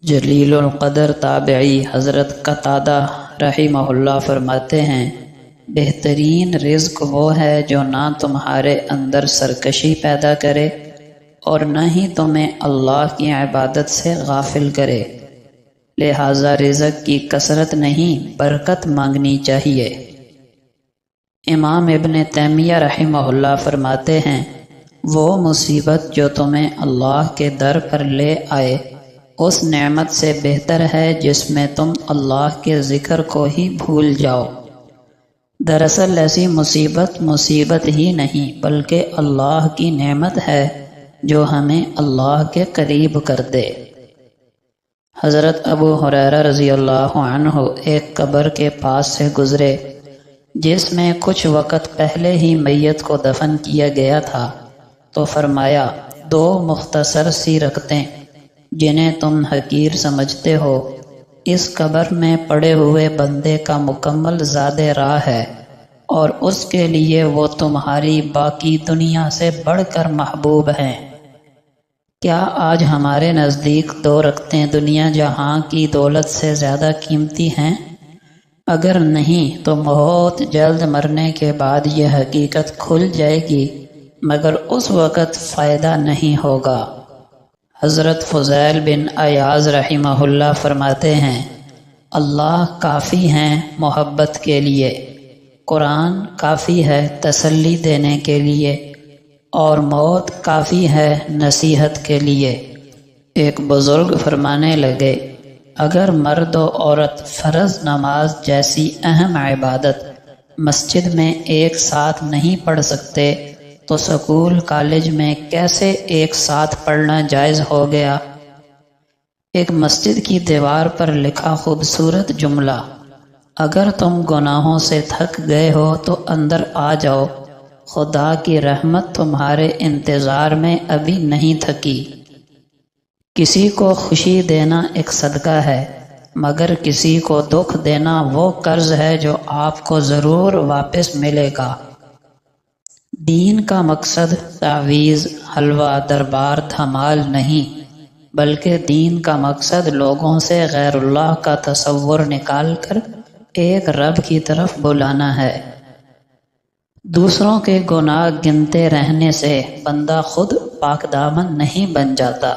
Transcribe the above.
جلیل القدر تابعی حضرت قتادہ رحمہ اللہ فرماتے ہیں، بہترین رزق وہ ہے جو نہ تمہارے اندر سرکشی پیدا کرے اور نہ ہی تمہیں اللہ کی عبادت سے غافل کرے، لہذا رزق کی کثرت نہیں برکت مانگنی چاہیے۔ امام ابن تیمیہ رحمہ اللہ فرماتے ہیں، وہ مصیبت جو تمہیں اللہ کے در پر لے آئے اس نعمت سے بہتر ہے جس میں تم اللہ کے ذکر کو ہی بھول جاؤ۔ دراصل ایسی مصیبت ہی نہیں بلکہ اللہ کی نعمت ہے جو ہمیں اللہ کے قریب کر دے۔ حضرت ابو ہریرہ رضی اللہ عنہ ایک قبر کے پاس سے گزرے جس میں کچھ وقت پہلے ہی میت کو دفن کیا گیا تھا، تو فرمایا، دو مختصر سی رکعتیں جنہیں تم حقیر سمجھتے ہو، اس قبر میں پڑے ہوئے بندے کا مکمل زاد راہ ہے اور اس کے لیے وہ تمہاری باقی دنیا سے بڑھ کر محبوب ہیں۔ کیا آج ہمارے نزدیک دو رکعتیں دنیا جہاں کی دولت سے زیادہ قیمتی ہیں؟ اگر نہیں تو بہت جلد مرنے کے بعد یہ حقیقت کھل جائے گی، مگر اس وقت فائدہ نہیں ہوگا۔ حضرت فضیل بن عیاض رحمہ اللہ فرماتے ہیں، اللہ کافی ہیں محبت کے لیے، قرآن کافی ہے تسلی دینے کے لیے، اور موت کافی ہے نصیحت کے لیے۔ ایک بزرگ فرمانے لگے، اگر مرد و عورت فرض نماز جیسی اہم عبادت مسجد میں ایک ساتھ نہیں پڑھ سکتے تو سکول کالج میں کیسے ایک ساتھ پڑھنا جائز ہو گیا؟ ایک مسجد کی دیوار پر لکھا خوبصورت جملہ، اگر تم گناہوں سے تھک گئے ہو تو اندر آ جاؤ، خدا کی رحمت تمہارے انتظار میں ابھی نہیں تھکی۔ کسی کو خوشی دینا ایک صدقہ ہے، مگر کسی کو دکھ دینا وہ قرض ہے جو آپ کو ضرور واپس ملے گا۔ دین کا مقصد تعویذ، حلوہ، دربار، دھمال نہیں، بلکہ دین کا مقصد لوگوں سے غیر اللہ کا تصور نکال کر ایک رب کی طرف بلانا ہے۔ دوسروں کے گناہ گنتے رہنے سے بندہ خود پاک دامن نہیں بن جاتا۔